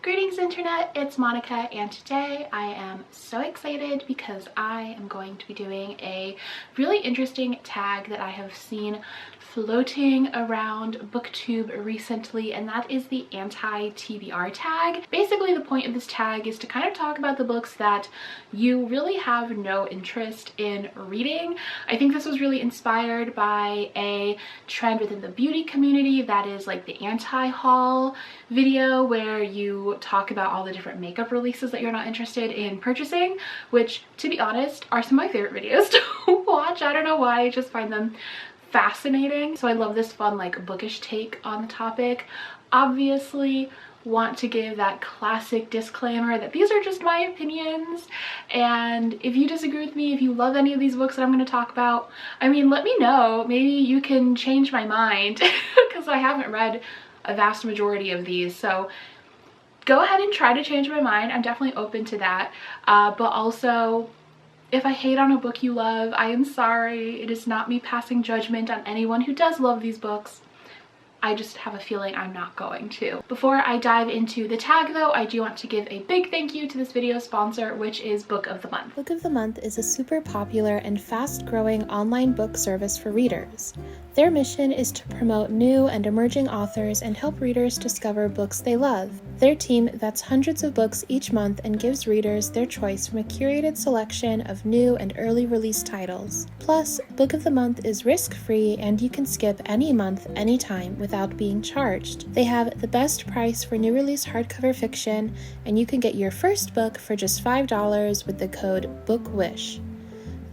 Greetings internet, it's Monica, and today I am so excited because I am going to be doing a really interesting tag that I have seen floating around BookTube recently, and that is the anti-TBR tag. Basically, the point of this tag is to kind of talk about the books that you really have no interest in reading. I think this was really inspired by a trend within the beauty community that is like the anti-haul video, where you talk about all the different makeup releases that you're not interested in purchasing, which, to be honest, are some of my favorite videos to watch. I don't know why, I just find them fascinating. So I love this fun like bookish take on the topic. Obviously want to give that classic disclaimer that these are just my opinions, and if you disagree with me, if you love any of these books that I'm going to talk about, I mean, let me know. Maybe you can change my mind because I haven't read a vast majority of these, so go ahead and try to change my mind. I'm definitely open to that, but also, if I hate on a book you love, I am sorry. It is not me passing judgment on anyone who does love these books. I just have a feeling I'm not going to. Before I dive into the tag though, I do want to give a big thank you to this video sponsor, which is Book of the Month. Book of the Month is a super popular and fast-growing online book service for readers. Their mission is to promote new and emerging authors and help readers discover books they love. Their team vets hundreds of books each month and gives readers their choice from a curated selection of new and early release titles. Plus, Book of the Month is risk-free and you can skip any month anytime without being charged. They have the best price for new release hardcover fiction, and you can get your first book for just $5 with the code BOOKWISH.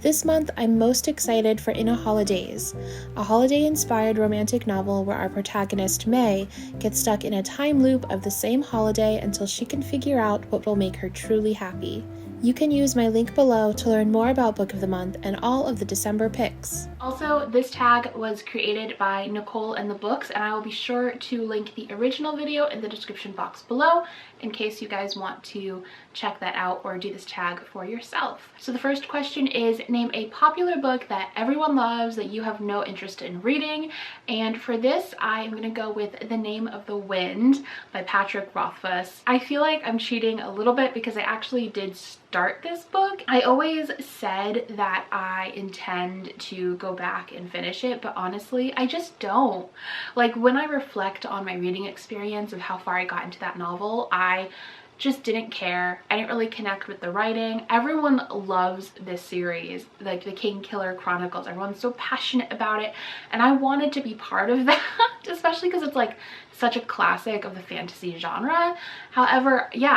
This month, I'm most excited for In a Holidays, a holiday-inspired romantic novel where our protagonist, May, gets stuck in a time loop of the same holiday until she can figure out what will make her truly happy. You can use my link below to learn more about Book of the Month and all of the December picks. Also, this tag was created by Nicole and the Books, and I will be sure to link the original video in the description box below in case you guys want to check that out or do this tag for yourself. So the first question is, name a popular book that everyone loves that you have no interest in reading. And for this, I am going to go with The Name of the Wind by Patrick Rothfuss. I feel like I'm cheating a little bit because I actually did start this book. I always said that I intend to go back and finish it, but honestly, I just don't. Like, when I reflect on my reading experience of how far I got into that novel, I just didn't care. I didn't really connect with the writing. Everyone loves this series, like the Kingkiller Chronicles. Everyone's so passionate about it, and I wanted to be part of that, especially because it's like such a classic of the fantasy genre. However, yeah,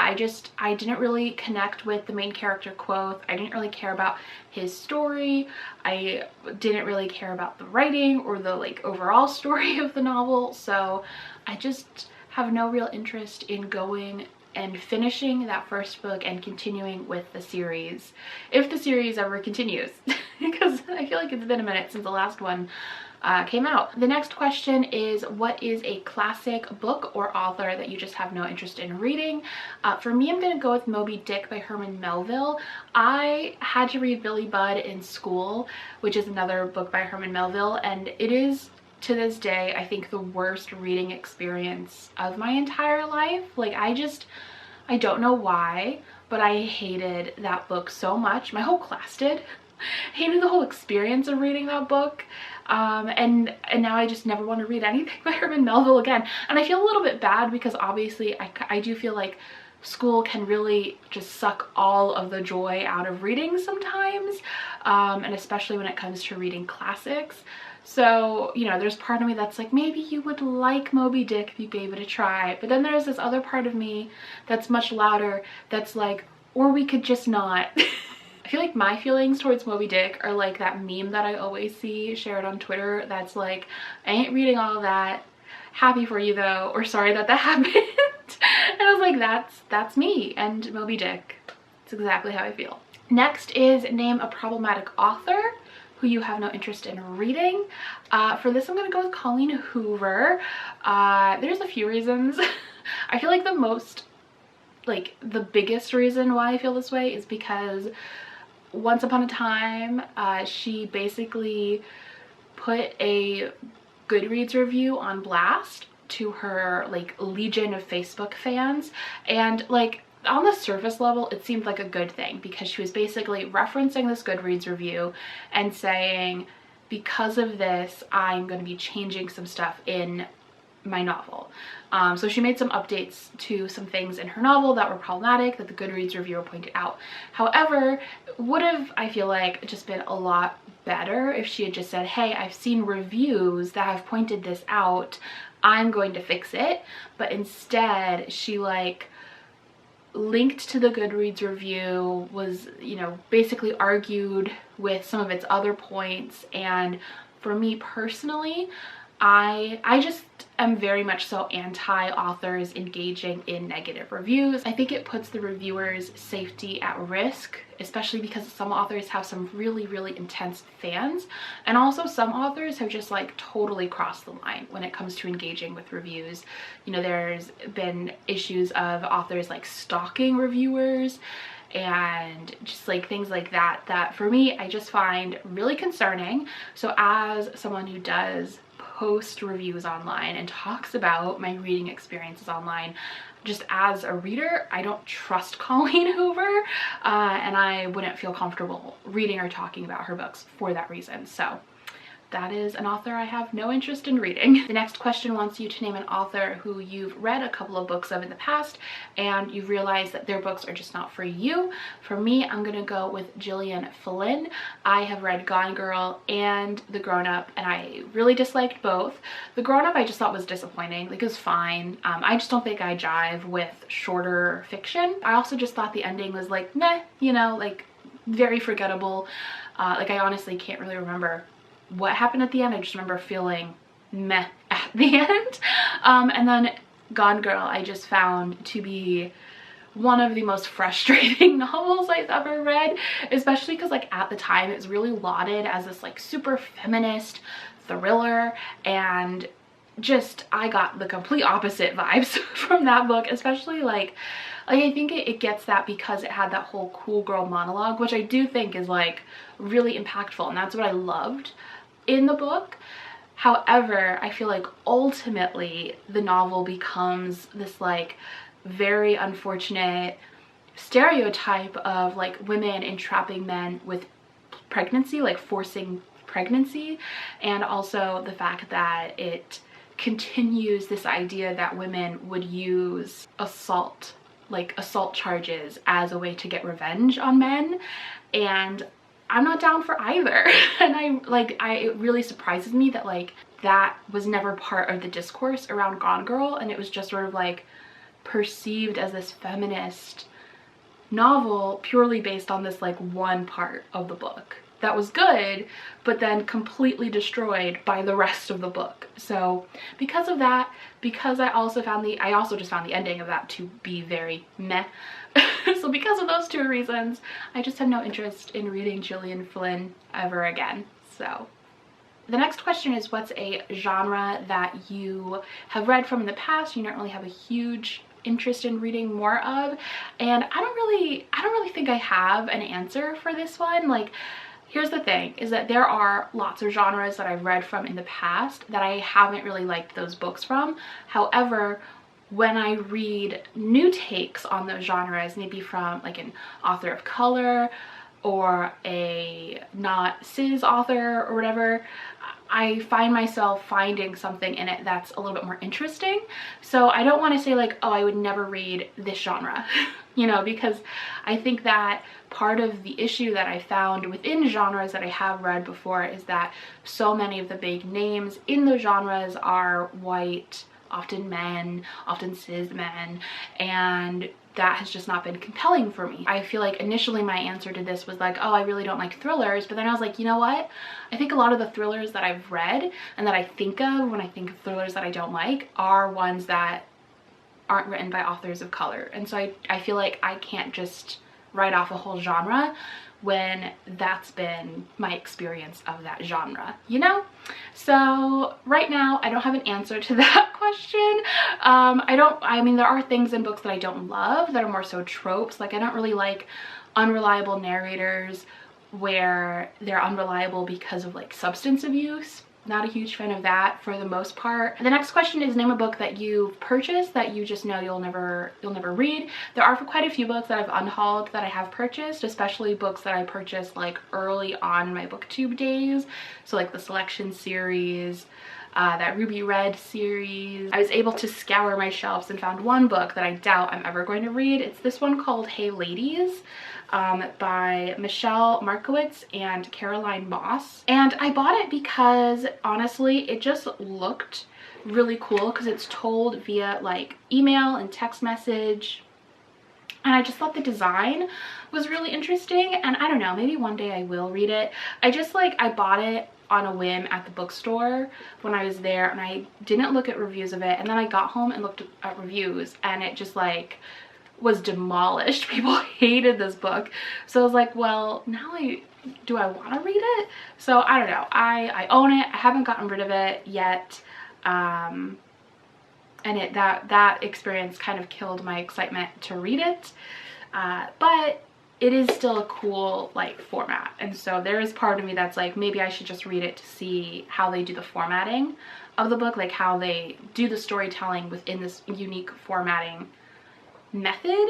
I didn't really connect with the main character Quoth. I didn't really care about his story. I didn't really care about the writing or the like overall story of the novel, so I just have no real interest in going and finishing that first book and continuing with the series, if the series ever continues, because I feel like it's been a minute since the last one came out. The next question is, what is a classic book or author that you just have no interest in reading? For me, I'm gonna go with Moby Dick by Herman Melville. I had to read Billy Budd in school, which is another book by Herman Melville, and it is, to this day, I think the worst reading experience of my entire life. Like, I don't know why, but I hated that book so much. My whole class did. Hated the whole experience of reading that book. And now I just never want to read anything by Herman Melville again. And I feel a little bit bad because obviously I do feel like school can really just suck all of the joy out of reading sometimes, and especially when it comes to reading classics. So, you know, there's part of me that's like, maybe you would like Moby Dick if you gave it a try. But then there's this other part of me that's much louder that's like, or we could just not. I feel like my feelings towards Moby Dick are like that meme that I always see shared on Twitter that's like, I ain't reading all of that. Happy for you though, or sorry that that happened. And I was like, that's me and Moby Dick. It's exactly how I feel. Next is, name a problematic author who you have no interest in reading. For this, I'm gonna go with Colleen Hoover. There's a few reasons. I feel like the biggest reason why I feel this way is because once upon a time, she basically put a Goodreads review on blast to her like legion of Facebook fans, and like on the surface level it seemed like a good thing because she was basically referencing this Goodreads review and saying, because of this I'm going to be changing some stuff in my novel. So she made some updates to some things in her novel that were problematic that the Goodreads reviewer pointed out. However, would have, I feel like, just been a lot better if she had just said, hey, I've seen reviews that have pointed this out, I'm going to fix it. But instead she like linked to the Goodreads review, was, you know, basically argued with some of its other points. And for me personally, I just am very much so anti-authors engaging in negative reviews. I think it puts the reviewers' safety at risk, especially because some authors have some really, really intense fans, and also some authors have just like totally crossed the line when it comes to engaging with reviews. You know, there's been issues of authors like stalking reviewers and just like things like that, that for me I just find really concerning. So as someone who does post reviews online and talks about my reading experiences online, just as a reader, I don't trust Colleen Hoover, and I wouldn't feel comfortable reading or talking about her books for that reason. So that is an author I have no interest in reading. The next question wants you to name an author who you've read a couple of books of in the past and you've realized that their books are just not for you. For me, I'm gonna go with Gillian Flynn. I have read Gone Girl and The Grown Up, and I really disliked both. The Grown Up I just thought was disappointing. Like, it was fine. I just don't think I jive with shorter fiction. I also just thought the ending was like, meh, you know, like very forgettable. Like, I honestly can't really remember what happened at the end. I just remember feeling meh at the end. And then Gone Girl I just found to be one of the most frustrating novels I've ever read, especially because like at the time it was really lauded as this like super feminist thriller, and just I got the complete opposite vibes from that book, especially like I think it gets that because it had that whole cool girl monologue, which I do think is like really impactful, and that's what I loved in the book. However, I feel like ultimately the novel becomes this like very unfortunate stereotype of like women entrapping men with pregnancy, like forcing pregnancy, and also the fact that it continues this idea that women would use assault charges as a way to get revenge on men, and I'm not down for either. And it really surprises me that like that was never part of the discourse around Gone Girl, and it was just sort of like perceived as this feminist novel purely based on this like one part of the book that was good, but then completely destroyed by the rest of the book. So because of that, because I also just found the ending of that to be very meh. So because of those two reasons, I just have no interest in reading Gillian Flynn ever again. So the next question is, what's a genre that you have read from in the past you don't really have a huge interest in reading more of? And I don't really think I have an answer for this one. Like, here's the thing, is that there are lots of genres that I've read from in the past that I haven't really liked those books from. However, when I read new takes on those genres, maybe from like an author of color or a not cis author or whatever, I find myself finding something in it that's a little bit more interesting. So I don't want to say like, oh, I would never read this genre, you know, because I think that part of the issue that I found within genres that I have read before is that so many of the big names in those genres are white, often men, often cis men, and that has just not been compelling for me. I feel like initially my answer to this was like, oh, I really don't like thrillers, but then I was like, you know what? I think a lot of the thrillers that I've read and that I think of when I think of thrillers that I don't like are ones that aren't written by authors of color. And so I feel like I can't just write off a whole genre when that's been my experience of that genre, you know? So right now I don't have an answer to that question. I mean, there are things in books that I don't love that are more so tropes. Like, I don't really like unreliable narrators where they're unreliable because of like substance abuse. not a huge fan of that for the most part. The next question is name a book that you've purchased that you just know you'll never read. There are quite a few books that I've unhauled that I have purchased, especially books that I purchased like early on in my booktube days. So like the Selection series, that Ruby Red series. I was able to scour my shelves and found one book that I doubt I'm ever going to read. It's this one called Hey Ladies, by Michelle Markowitz and Caroline Moss. And I bought it because honestly it just looked really cool because it's told via like email and text message, and I just thought the design was really interesting. And I don't know, maybe one day I will read it. I bought it on a whim at the bookstore when I was there, and I didn't look at reviews of it, and then I got home and looked at reviews, and it just like was demolished. People hated this book. So I was like, well, now do I want to read it? So I don't know. I own it. I haven't gotten rid of it yet. And that experience kind of killed my excitement to read it. But it is still a cool like format. And so there is part of me that's like, maybe I should just read it to see how they do the formatting of the book, like how they do the storytelling within this unique formatting method.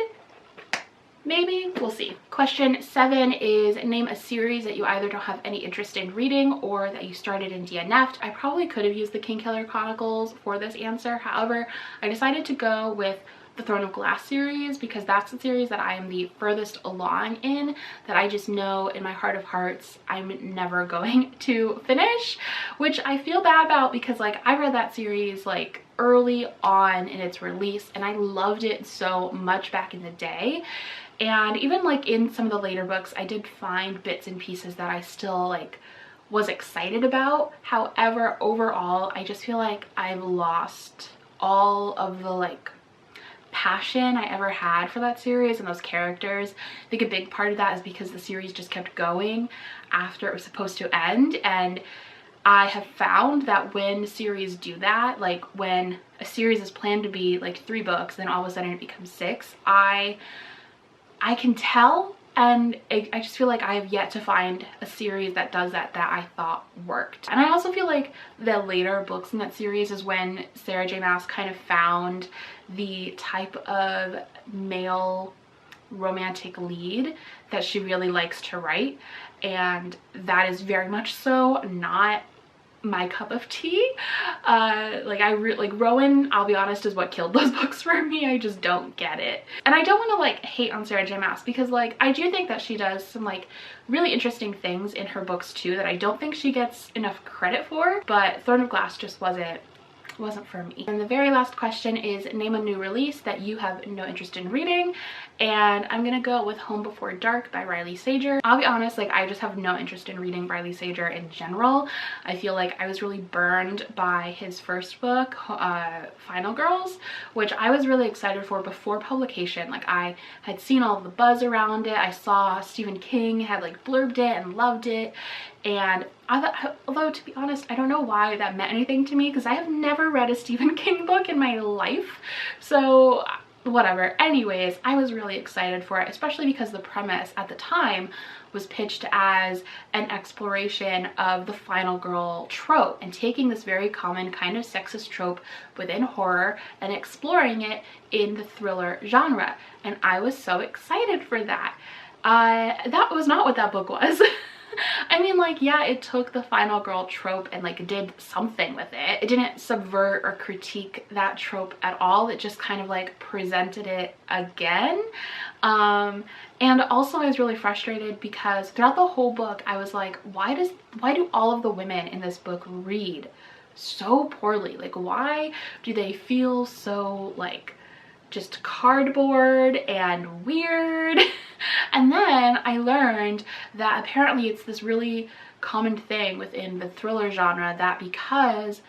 Maybe, we'll see. Question 7 is name a series that you either don't have any interest in reading or that you started and DNF'd. I probably could have used the Kingkiller Chronicles for this answer. However, I decided to go with the Throne of Glass series because that's the series that I am the furthest along in, that I just know in my heart of hearts I'm never going to finish, which I feel bad about because like I read that series like early on in its release and I loved it so much back in the day. And even like in some of the later books I did find bits and pieces that I still like was excited about. However, overall I just feel like I've lost all of the like passion I ever had for that series and those characters. I think a big part of that is because the series just kept going after it was supposed to end, and I have found that when series do that, like when a series is planned to be like 3 books, then all of a sudden it becomes 6, I can tell, and I just feel like I have yet to find a series that does that I thought worked. And I also feel like the later books in that series is when Sarah J Maas kind of found the type of male romantic lead that she really likes to write, and that is very much so not my cup of tea. Like Rowan, I'll be honest, is what killed those books for me. I just don't get it. And I don't want to like hate on Sarah J Maas because like I do think that she does some like really interesting things in her books too that I don't think she gets enough credit for, but Throne of Glass just wasn't for me. And the very last question is name a new release that you have no interest in reading, and I'm gonna go with Home Before Dark by Riley Sager. I'll be honest, like I just have no interest in reading Riley Sager in general. I feel like I was really burned by his first book, Final Girls, which I was really excited for before publication. Like I had seen all the buzz around it. I saw Stephen King had like blurbed it and loved it, and I thought, although to be honest, I don't know why that meant anything to me because I have never read a Stephen King book in my life. So whatever. Anyways, I was really excited for it, especially because the premise at the time was pitched as an exploration of the final girl trope and taking this very common kind of sexist trope within horror and exploring it in the thriller genre. And I was so excited for that. That was not what that book was. I mean, like, yeah, it took the final girl trope and like did something with it. It didn't subvert or critique that trope at all. It just kind of like presented it again. And also I was really frustrated because throughout the whole book I was like, why do all of the women in this book read so poorly? Like, why do they feel so like just cardboard and weird? And then I learned that apparently it's this really common thing within the thriller genre that because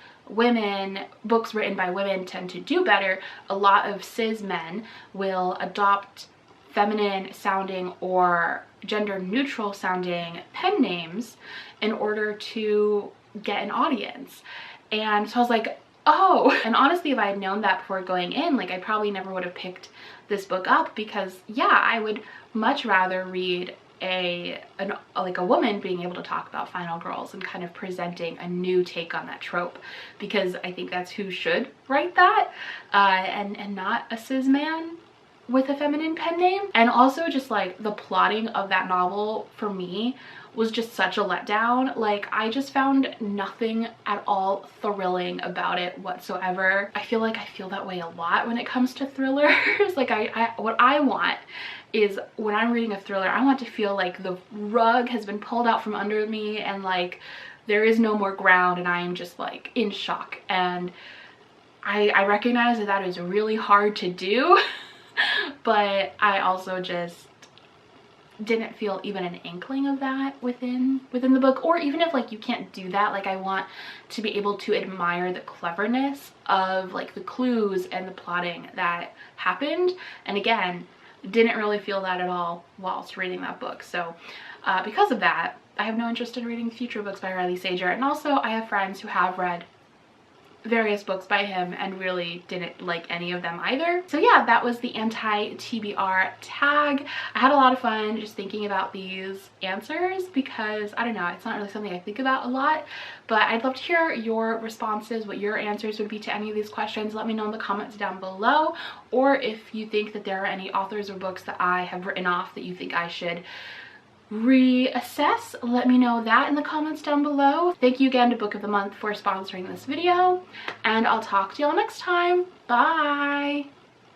books written by women tend to do better, a lot of cis men will adopt feminine sounding or gender neutral sounding pen names in order to get an audience. And so I was like, oh. And honestly, if I had known that before going in, like I probably never would have picked this book up because yeah, I would much rather read like a woman being able to talk about final girls and kind of presenting a new take on that trope, because I think that's who should write that, and not a cis man with a feminine pen name. And also just like the plotting of that novel for me was just such a letdown. Like, I just found nothing at all thrilling about it whatsoever. I feel like I feel that way a lot when it comes to thrillers. Like what I want is, when I'm reading a thriller, I want to feel like the rug has been pulled out from under me and like there is no more ground and I am just like in shock. And I recognize that that is really hard to do, but I also just didn't feel even an inkling of that within the book. Or even if like you can't do that, like I want to be able to admire the cleverness of like the clues and the plotting that happened. And again, didn't really feel that at all whilst reading that book. So because of that, I have no interest in reading future books by Riley Sager. And also I have friends who have read various books by him and really didn't like any of them either. So yeah, that was the anti-TBR tag. I had a lot of fun just thinking about these answers because, I don't know, it's not really something I think about a lot, but I'd love to hear your responses, what your answers would be to any of these questions. Let me know in the comments down below, or if you think that there are any authors or books that I have written off that you think I should reassess, let me know that in the comments down below. Thank you again to Book of the Month for sponsoring this video, and I'll talk to y'all next time. Bye!